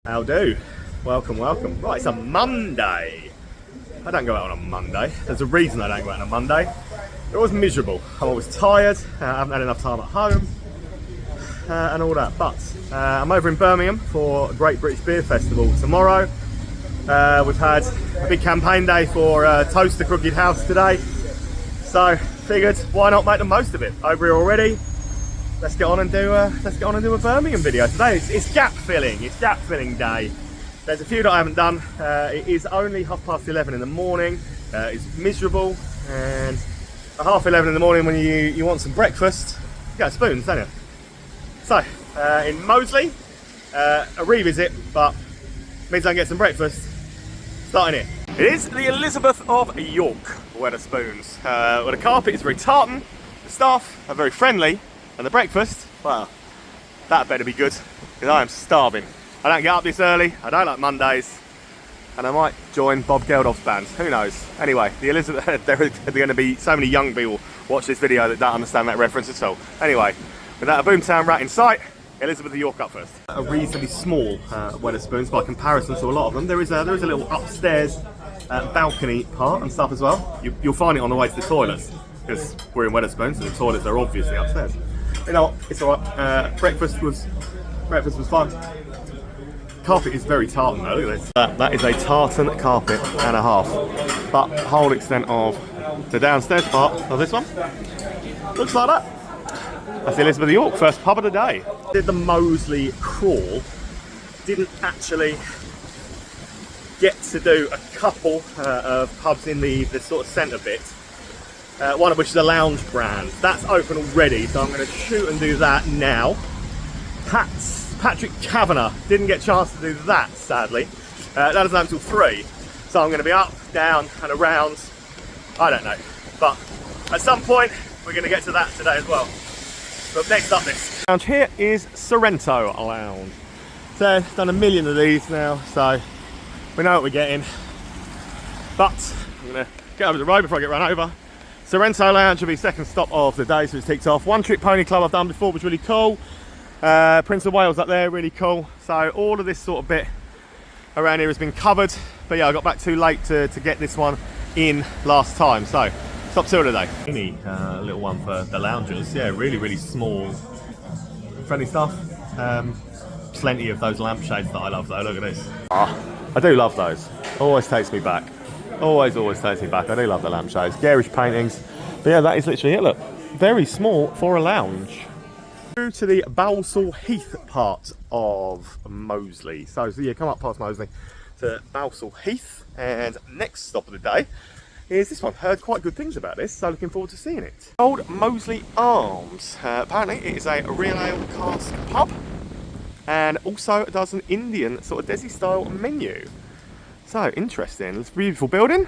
How do? Welcome, welcome. Right, it's a Monday. I don't go out on a Monday. There's a reason I don't go out on a Monday. It was miserable. I'm always tired. I haven't had enough time at home and all that. But I'm over in Birmingham for a Great British Beer Festival tomorrow. We've had a big campaign day for Toast the Crooked House today. So figured, why not make the most of it? Over here already. Let's get on and do a Birmingham video today. It's gap filling. It's gap filling day. There's a few that I haven't done. It is only 11:30 in the morning. It's miserable, and at 11:30 in the morning when you want some breakfast, you go spoons, don't you? So in Moseley, a revisit, but means I can get some breakfast. Starting here. It is the Elizabeth of York Wetherspoons. Well, the carpet is very tartan. The staff are very friendly. And the breakfast, well, that better be good, because I am starving. I don't get up this early, I don't like Mondays, and I might join Bob Geldof's band, who knows. Anyway, the Elizabeth, there are going to be so many young people watch this video that don't understand that reference at all. Anyway, without a boomtown rat in sight, Elizabeth of York up first. A reasonably small Wetherspoons by comparison to a lot of them. There is a little upstairs balcony part and stuff as well. You'll find it on the way to the toilets, because we're in Wetherspoons, so the toilets are obviously upstairs. You know what, it's alright. Breakfast was fun. Carpet is very tartan though, look at this. That is a tartan carpet and a half. But the whole extent of the downstairs part of this one looks like that. That's the Elizabeth of York, first pub of the day. Did the Moseley crawl. Didn't actually get to do a couple of pubs in the sort of centre bit. One of which is a lounge brand. That's open already, so I'm going to shoot and do that now. Patrick Kavanagh didn't get a chance to do that, sadly. That doesn't open until 3, so I'm going to be up, down and around. I don't know, but at some point we're going to get to that today as well. But next up, this lounge here is Sorrento Lounge. So done a million of these now, so we know what we're getting. But I'm going to get over the road before I get run over. Sorrento Lounge will be second stop of the day, so it's ticked off. One Trick Pony Club I've done before, was really cool. Prince of Wales up there, really cool. So all of this sort of bit around here has been covered. But yeah, I got back too late to get this one in last time. So stop till today. Mini little one for the loungers. Yeah, really, really small, friendly stuff. Plenty of those lampshades that I love though. Look at this. I do love those. Always takes me back. Always takes me back. I do love the lampshades. Garish paintings. But yeah, that is literally it. Look, very small for a lounge. Through to the Balsall Heath part of Moseley. So yeah, come up past Moseley to Balsall Heath, and next stop of the day is this one. Heard quite good things about this, so looking forward to seeing it. Old Moseley Arms. Apparently it is a real ale cask pub, and also does an Indian sort of desi style menu. So interesting. It's a beautiful building.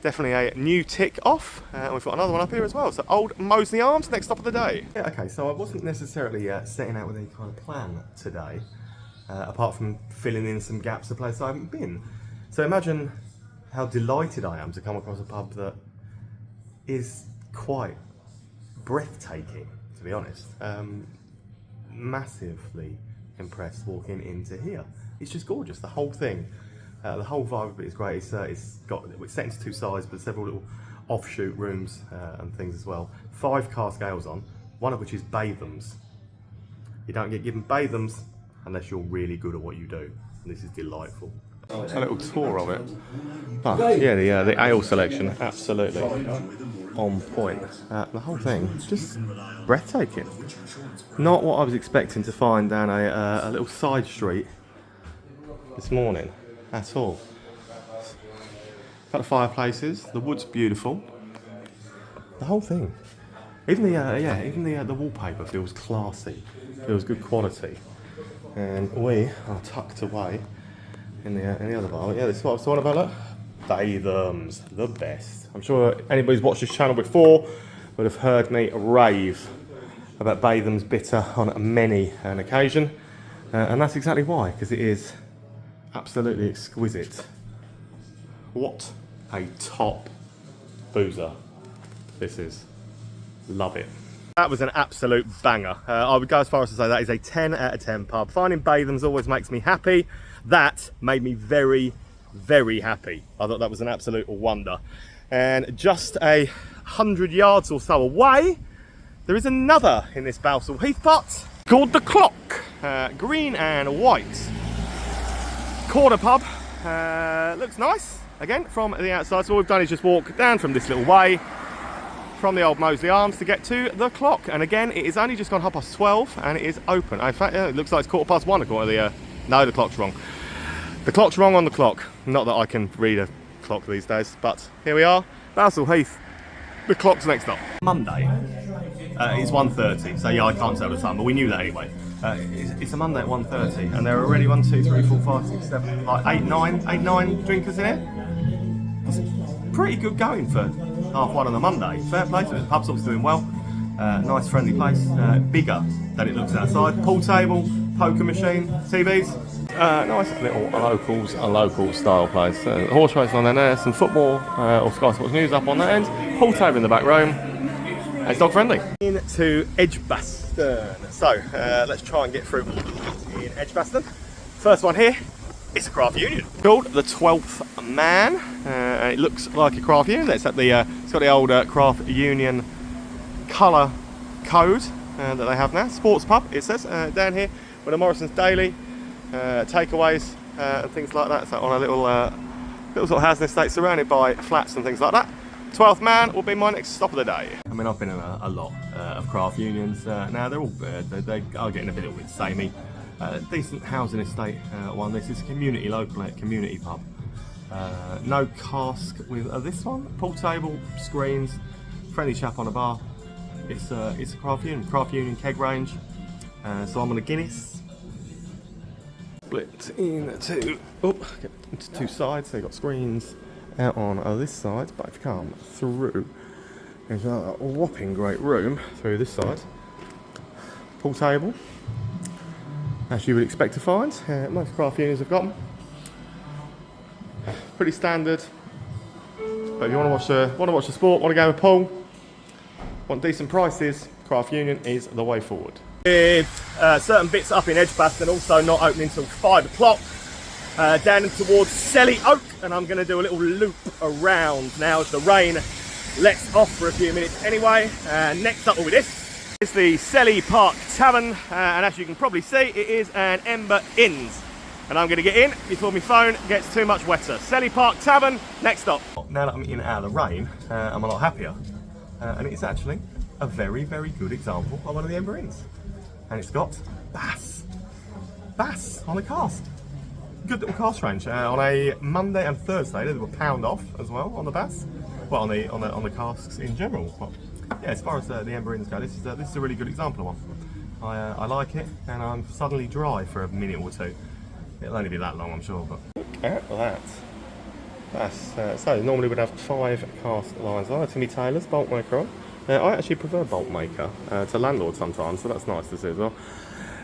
Definitely a new tick off. We've got another one up here as well. So Old Moseley Arms, next stop of the day. Yeah, okay, so I wasn't necessarily setting out with any kind of plan today, apart from filling in some gaps of places I haven't been. So imagine how delighted I am to come across a pub that is quite breathtaking, to be honest. Massively impressed walking into here. It's just gorgeous, the whole thing. The whole vibe of it is great. It's set into 2 sides, but several little offshoot rooms and things as well. 5 cask ales on, one of which is Bathams. You don't get given Bathams unless you're really good at what you do. And this is delightful. A little tour of it. Oh, yeah, the ale selection, absolutely on point. The whole thing, just breathtaking. Not what I was expecting to find down a little side street this morning at all. Got the fireplaces, the wood's beautiful. The whole thing. Even the wallpaper feels classy, feels good quality. And we are tucked away in the other bar. Yeah, this is what I was talking about. Look, Bathams, the best. I'm sure anybody who's watched this channel before would have heard me rave about Bathams bitter on many an occasion, and that's exactly why, because it is absolutely exquisite. What a top boozer this is. Love it. That was an absolute banger. I would go as far as to say that is a 10 out of 10 pub. Finding Bathams always makes me happy. That made me very, very happy. I thought that was an absolute wonder. And just 100 yards or so away, there is another in this Balsall Heath pot called The Clock. Green and white. Corner pub. Looks nice, again, from the outside. So all we've done is just walk down from this little way from the old Moseley Arms to get to The Clock. And again, it is only just gone 12:30 and it is open. In fact, it looks like it's 1:15 according to the... no, the clock's wrong. The clock's wrong on the clock. Not that I can read a clock these days, but here we are. Balsall Heath. The Clock's next up. Monday. It's 1:30, so yeah, I can't tell the time, but we knew that anyway. It's a Monday at 1:30, and there are already 1, 2, 3, 4, 5, 6, 7, like 8, 9 drinkers in here. That's pretty good going for half one on a Monday. Fair play to it. The pub's obviously doing well. Nice, friendly place. Bigger than it looks outside. Pool table, poker machine, TVs. Nice little local style place. Horse racing on there, some football or Sky Sports News up on that end. Pool table in the back room. It's dog friendly. Into Edgbaston. So let's try and get through in Edgbaston. First one here is a craft union called the 12th Man. And it looks like a craft union. It's got the old craft union colour code that they have now. Sports pub, it says down here with a Morrison's Daily, takeaways and things like that. So on a little sort of housing estate surrounded by flats and things like that. 12th Man will be my next stop of the day. I mean, I've been in a lot of craft unions. Now they're all they are getting a little bit samey. Decent housing estate one. This is community local community pub. No cask with this one. Pool table, screens, friendly chap on a bar. It's a craft union keg range. So I'm on a Guinness. Split into two sides. So you've got screens out on this side, but if you come through, there's a whopping great room through this side. Pool table, as you would expect to find. Most craft unions have got them. Pretty standard. But if you want to watch the sport, want to go to a pool, want decent prices, craft union is the way forward. With certain bits up in Edgbaston also not opening until 5 o'clock. Down towards Selly Oak, and I'm going to do a little loop around now as the rain lets off for a few minutes anyway. Next up will be this. It's the Selly Park Tavern, and as you can probably see, it is an Ember Inns. And I'm going to get in before my phone gets too much wetter. Selly Park Tavern, next stop. Now that I'm in out of the rain, I'm a lot happier. And it's actually a very, very good example of one of the Ember Inns. And it's got bass on the cast. Good little cast range. On a Monday and Thursday, they were £1 off as well on the bass. Well, on the casks in general. But yeah, as far as the Ember Inns go, this is a really good example of one. I like it, and I'm suddenly dry for a minute or two. It'll only be that long, I'm sure. But look at that. Bass. So normally we'd have 5 cast lines on. Timmy Taylor's bolt maker on. I actually prefer bolt maker to landlord sometimes, so that's nice to see as well.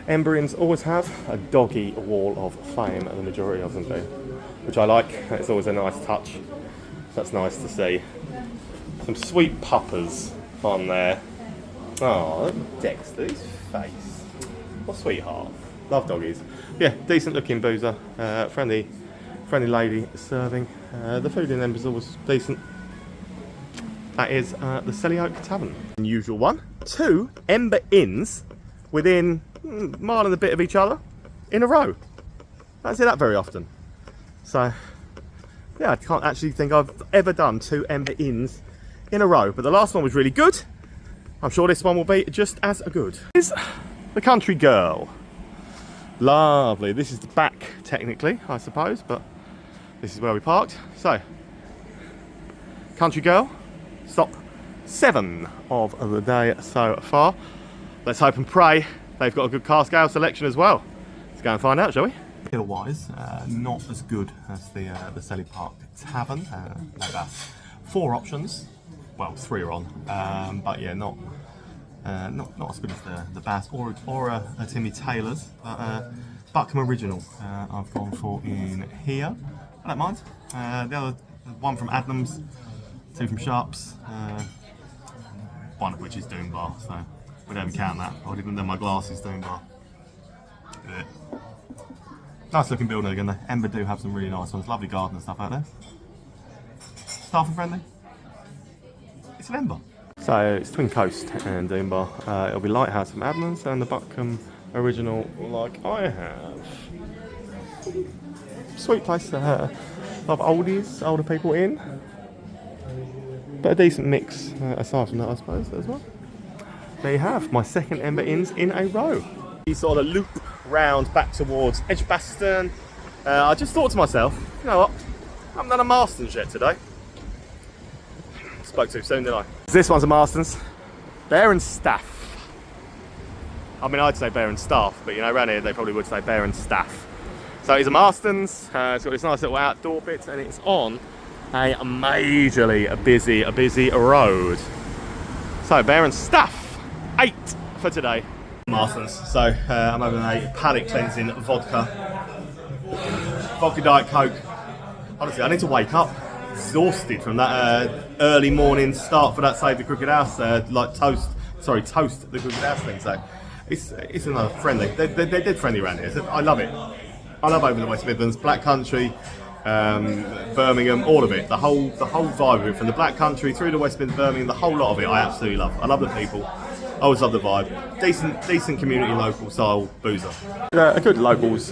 Ember Inns always have a doggy wall of fame, the majority of them do, which I like. It's always a nice touch. That's nice to see. Some sweet puppers on there. Oh, look at Dexter's face. What a sweetheart. Love doggies. Yeah, decent looking boozer. Friendly lady serving. The food in them is always decent. That is the Selly Oak Tavern. Unusual one. 2 Ember Inns within a mile and a bit of each other in a row. I don't see that very often. So yeah, I can't actually think I've ever done 2 Ember Inns in a row, but the last one was really good. I'm sure this one will be just as good. Is the Country Girl. Lovely. This is the back technically, I suppose, but this is where we parked. So Country Girl, stop 7 of the day so far. Let's hope and pray they've got a good cask ale selection as well. Let's go and find out, shall we? Bill-wise, not as good as the Selly Park Tavern. No bass. 4 options. Well, 3 are on, but yeah, not as good as the bass or a Timmy Taylor's. But Buckham Original, I've gone for in here. I don't mind. The other one from Adnams, 2 from Sharps, one of which is Doombar. So We don't even count that. I would even done my glasses doing bar. Yeah. Nice looking building again though. Ember do have some really nice ones. Lovely garden and stuff out there. Staff and friendly. It's an Ember. So it's Twin Coast and Doombar. It'll be Lighthouse from Adnams and the Buckham original like I have. Sweet place to have. A lot of oldies, older people in. But a decent mix aside from that I suppose as well. There you have my second Ember Inns in a row. You sort of loop round back towards Edgbaston. I just thought to myself, you know what, I haven't done a Marston's yet today. Spoke too soon, didn't I? This one's a Marston's. Bear and Staff. I mean, I'd say Bear and Staff, but you know, around here they probably would say Bear and Staff. So it's a Marston's. It's got this nice little outdoor bit, and it's on a majorly busy road. So Bear and Staff, 8 for today. Marston's. So I'm having a palate cleansing vodka Diet Coke. Honestly, I need to wake up exhausted from that early morning start for that Save the Crooked House, like toast the Crooked House thing. So it's another friendly. They're dead friendly around here. So I love it. I love over the West Midlands, Black Country, Birmingham, all of it. The whole vibe of it, from the Black Country through the West Midlands, Birmingham, the whole lot of it. I absolutely love. I love the people. I always love the vibe. Decent community local style boozer. A good locals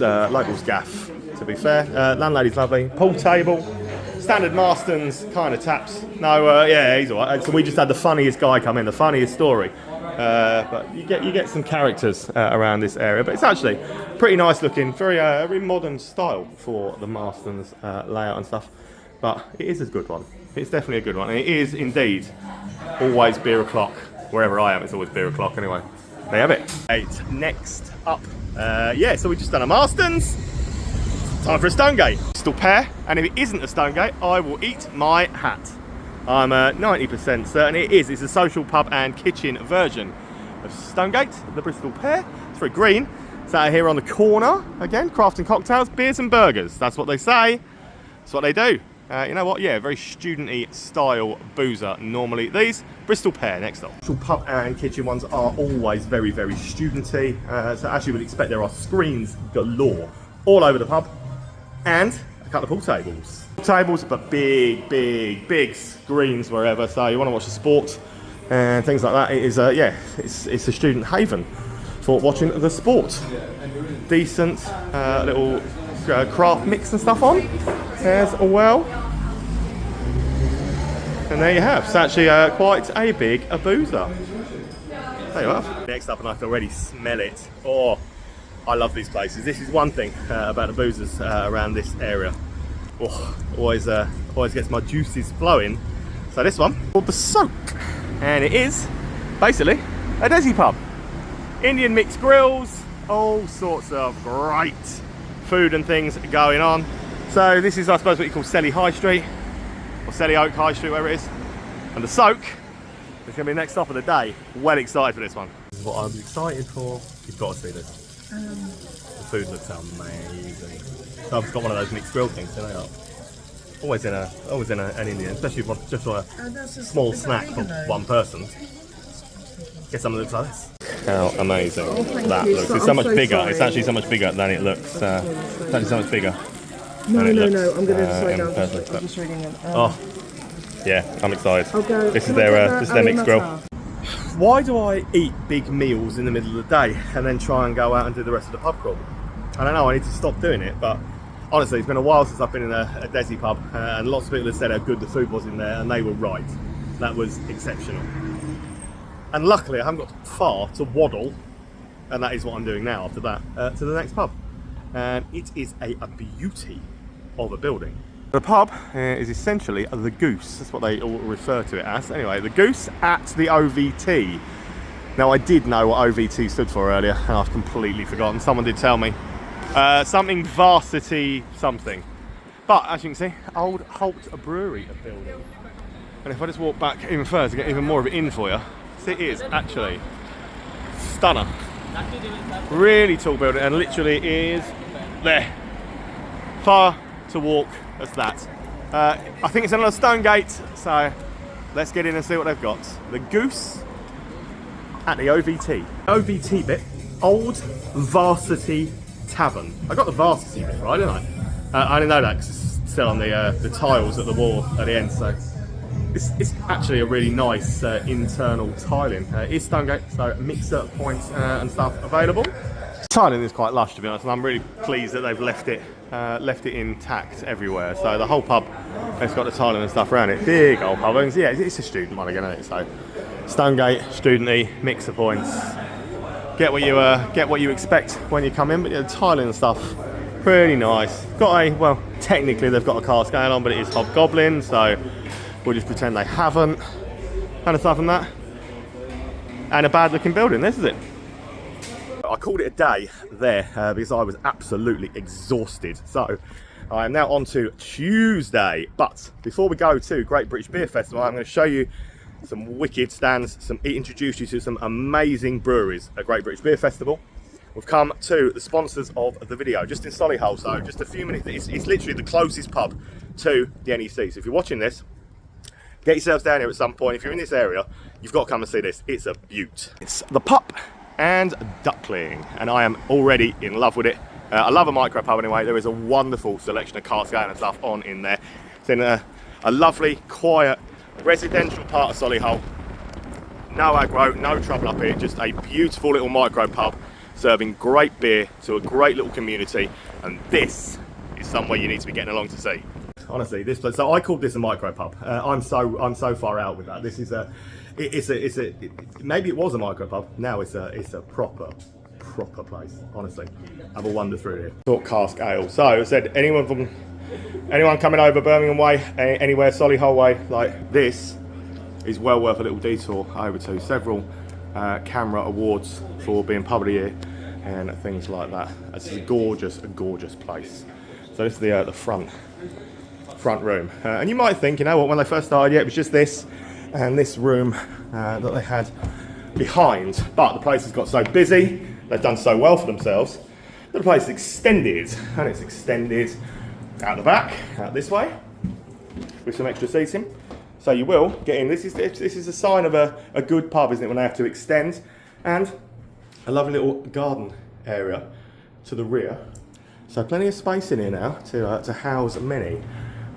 gaff, to be fair. Landlady's lovely. Pool table. Standard Marston's kind of taps. No, yeah, he's alright. So we just had the funniest guy come in, the funniest story. But you get some characters around this area. But it's actually pretty nice looking, very modern style for the Marston's layout and stuff. But it is a good one. It's definitely a good one. And it is indeed always beer o'clock. Wherever I am, it's always beer o'clock anyway. There you have it. Right, next up. So we just done a Marston's. Time for a Stonegate. Still pear, and if it isn't a Stonegate, I will eat my hat. I'm 90% certain it is. It's a social pub and kitchen version of Stonegate, the Bristol Pear. It's very green. It's out here on the corner, again, crafting cocktails, beers and burgers. That's what they say. That's what they do. You know what? Yeah, very student-y style boozer normally. These, Bristol Pear, next up. Social pub and kitchen ones are always very student-y. So as you would expect, there are screens galore all over the pub. And a couple of pool tables. Tables, but big screens wherever. So you want to watch the sport and things like that. It is, it's a student haven for watching the sport. Decent little craft mix and stuff on as well. And there you have. It's actually quite a big boozer. There you are. Next up, and I can already smell it. Oh, I love these places. This is one thing about the boozers around this area. Oh, always gets my juices flowing. So this one called the Soak, and it is basically a desi pub. Indian mixed grills, all sorts of great food and things going on. So this is, I suppose, what you call Selly High Street, or Selly Oak High Street, wherever it is. And the Soak is going to be next stop of the day. Well excited for this one. What I'm excited for, you've got to see this. The food looks amazing. So I've just got one of those mixed grill things, you know. Always in an Indian, especially if you just want a small snack for one person. Get something that looks like this. How amazing that looks. It's so much bigger. It's actually so much bigger than it looks. It's actually so much bigger. No, I'm going to slow down. I'm just reading it. Oh, yeah, I'm excited. This is their mixed grill. Why do I eat big meals in the middle of the day and then try and go out and do the rest of the pub crawl? I don't know, I need to stop doing it, but honestly, it's been a while since I've been in a desi pub, and lots of people have said how good the food was in there, and they were right. That was exceptional. And luckily, I haven't got far to waddle, and that is what I'm doing now after that, to the next pub. And it is a beauty of a building. The pub is essentially the Goose. That's what they all refer to it as. Anyway, the Goose at the OVT. Now, I did know what OVT stood for earlier, and I've completely forgotten. Someone did tell me. Something varsity something. But, as you can see, old Holt Brewery building. And if I just walk back even further to get even more of it in for you, see, it is actually stunner. Really tall building, and literally is there. Far to walk as that. I think it's another Stonegate, so let's get in and see what they've got. The Goose at the OVT. OVT bit, Old Varsity Tavern. I got the Varsity bit right, didn't I? I didn't know that because it's still on the tiles at the wall at the end. So it's actually a really nice internal tiling. It's Stonegate, so mixer points and stuff available. Tiling is quite lush, to be honest, and I'm really pleased that they've left it intact everywhere. So the whole pub has got the tiling and stuff around it. Big old pub, and yeah, it's a student one again, isn't it? So Stonegate, student-y, mixer points. Get what you expect when you come in, but yeah, the tiling and stuff, pretty nice. Well, technically they've got a car scale on, but it is Hobgoblin, so we'll just pretend they haven't. Kind of stuff and that. And a bad-looking building, this is it. I called it a day there because I was absolutely exhausted. So I am now on to Tuesday. But before we go to Great British Beer Festival, I'm going to show you some wicked stands, introduce you to some amazing breweries at Great British Beer Festival. We've come to the sponsors of the video, just in Solihull, so just a few minutes. It's literally the closest pub to the NEC. So if you're watching this, get yourselves down here at some point. If you're in this area, you've got to come and see this. It's a beaut. It's the Pup and Duckling, and I am already in love with it. I love a micro pub anyway. There is a wonderful selection of cask ale and stuff on in there. It's in a lovely, quiet, residential part of Solihull. No aggro, no trouble up here. Just a beautiful little micro pub serving great beer to a great little community, and this is somewhere you need to be getting along to see. Honestly, this place. So I called this a micro pub. I'm so far out with that. This is maybe it was a micro pub. Now it's a proper place. Honestly, have a wander through here. Thought cask ale. So I said, anyone coming over Birmingham way, anywhere Solihull way, like this is well worth a little detour over to. Several camera awards for being pub of the year and things like that. It's a gorgeous place. So this is the front room, and you might think, you know what, when they first started, yeah, it was just this and this room that they had behind, but the place has got so busy, they've done so well for themselves, that the place is extended, and it's extended out the back, out this way, with some extra seating, so you will get in. This is a sign of a good pub, isn't it, when they have to extend, and a lovely little garden area to the rear, so plenty of space in here now to house many.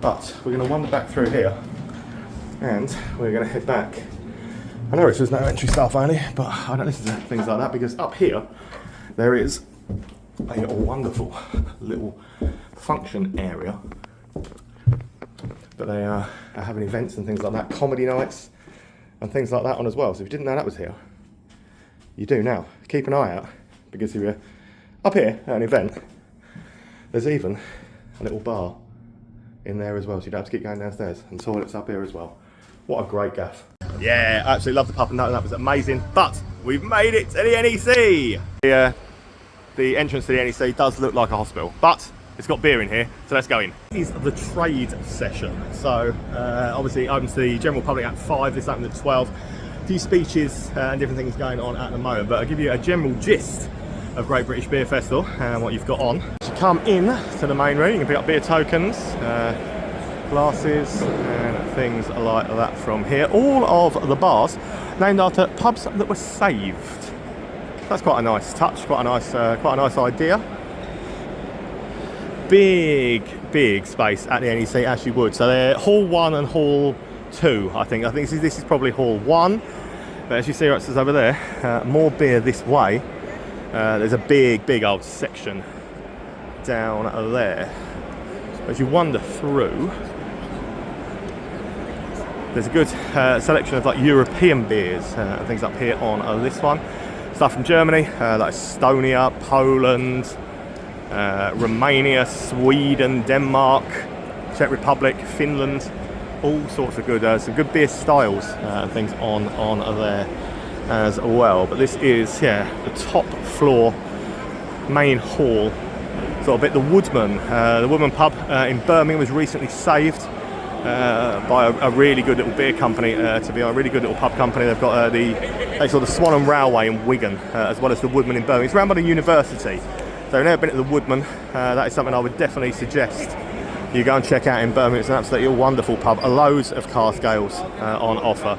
But we're going to wander back through here, and we're going to head back. I know there's no entry staff only, but I don't listen to things like that, because up here there is a wonderful little function area that they are having events and things like that, comedy nights and things like that on as well. So if you didn't know that was here, you do now. Keep an eye out, because if you're up here at an event, there's even a little bar in there as well, so you don't have to keep going downstairs, and toilets up here as well. What a great gaff. Yeah, absolutely love the pub, and that was amazing. But we've made it to the NEC. The entrance to the NEC does look like a hospital, but it's got beer in here, so let's go in. This is the trade session, so obviously it opens to the general public at 5, this opens at 12. A few speeches and different things going on at the moment, but I'll give you a general gist of Great British Beer Festival and what you've got on. To come in to the main room, you can pick up beer tokens, glasses and things like that from here. All of the bars named after pubs that were saved. That's quite a nice touch, quite a nice idea. Big space at the NEC, as you would. So they're Hall 1 and Hall 2, I think this is probably Hall 1. But as you see right, it says over there, more beer this way. There's a big old section down there. As you wander through, there's a good selection of like European beers and things up here on this one. Stuff from Germany, like Estonia, Poland, Romania, Sweden, Denmark, Czech Republic, Finland, all sorts of good, some good beer styles and things on there as well. But this is, the top floor, main hall, sort of bit. The Woodman pub in Birmingham was recently saved by a really good little beer company, to be a really good little pub company. They've got they saw the Swan and Railway in Wigan, as well as the Woodman in Birmingham. It's run by the university. So if you've never been to the Woodman, that is something I would definitely suggest you go and check out in Birmingham. It's an absolutely wonderful pub. Loads of car scales on offer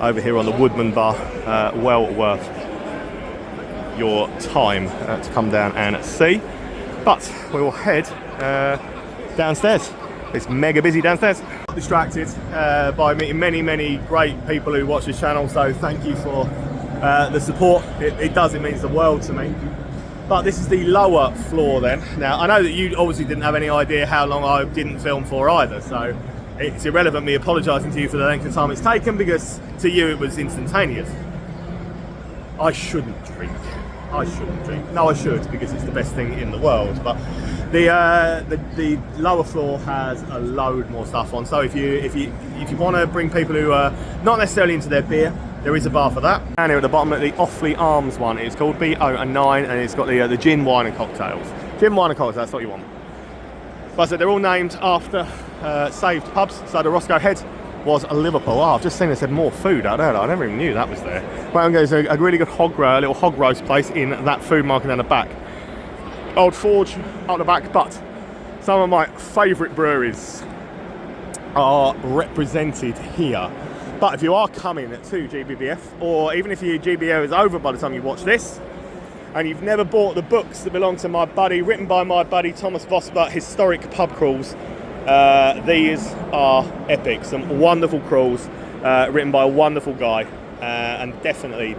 over here on the Woodman Bar. Well worth your time to come down and see. But we will head downstairs. It's mega busy downstairs. Distracted by meeting many great people who watch this channel, so thank you for the support. It means the world to me. But this is the lower floor then. Now I know that you obviously didn't have any idea how long I didn't film for either, so it's irrelevant me apologising to you for the length of time it's taken, because to you it was instantaneous. I shouldn't drink. No, I should, because it's the best thing in the world. But the lower floor has a load more stuff on. So if you want to bring people who are not necessarily into their beer, there is a bar for that. And here at the bottom at the Moseley Arms one, it's called B09, and it's got the gin, wine and cocktails. Gin, wine and cocktails, that's what you want. But so they're all named after saved pubs. So the Roscoe Head was a Liverpool. Oh, I've just seen they said more food out there. I never even knew that was there. Well, there's a really good little hog roast place in that food market down the back. Old Forge out the back, but some of my favourite breweries are represented here. But if you are coming to GBBF, or even if your GBO is over by the time you watch this, and you've never bought the books that belong to my buddy, written by my buddy Thomas Vosper, Historic Pub Crawls, these are epic. Some wonderful crawls written by a wonderful guy, and definitely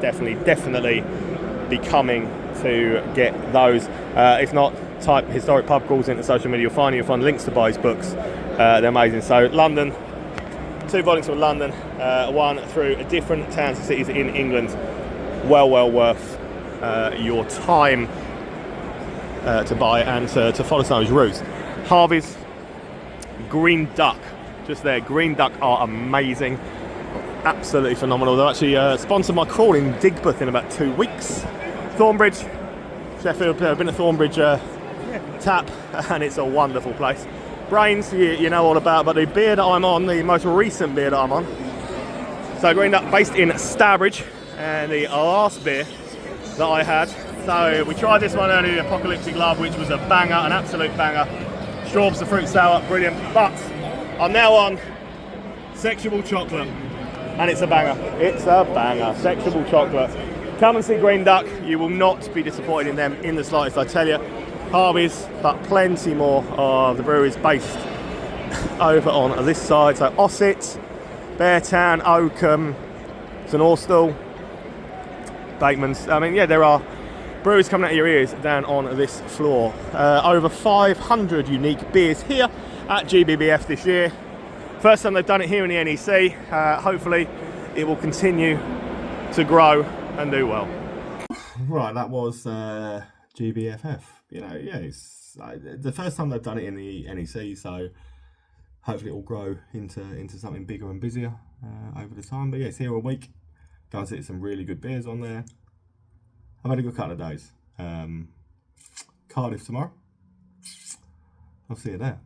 be coming to get those. If not, type Historic Pub Crawls into social media, you'll find links to buy his books. They're amazing. So London, 2 volumes from London, 1 through different towns and cities in England. Well worth your time to buy and to follow some of his routes. Harvey's Green Duck, just there. Green Duck are amazing, absolutely phenomenal. They'll actually sponsor my crawl in Digbeth in about 2 weeks. Thornbridge, Sheffield, been to Thornbridge tap, and it's a wonderful place. Brains, you know all about, but the beer that I'm on, the most recent beer that I'm on, so Green Duck, based in Stourbridge, and the last beer that I had. So we tried this one earlier, Apocalyptic Love, which was a banger, an absolute banger. Straws, the fruit sour, brilliant. But I'm now on Sexual Chocolate, and it's a banger. It's a banger. Sexual Chocolate. Come and see Green Duck. You will not be disappointed in them in the slightest, I tell you. Harvey's, but plenty more of the breweries based over on this side. So Ossett, Beartown, Oakham, St Austell, Bateman's. I mean, yeah, there are breweries coming out of your ears down on this floor. Over 500 unique beers here at GBBF this year. First time they've done it here in the NEC. Hopefully it will continue to grow and do well. Right, that was GBFF. You know, yeah, it's the first time they've done it in the NEC, so hopefully it will grow into something bigger and busier over the time. But yeah, it's here a week. Go and see some really good beers on there. I've had a good couple of days. Cardiff tomorrow. I'll see you there.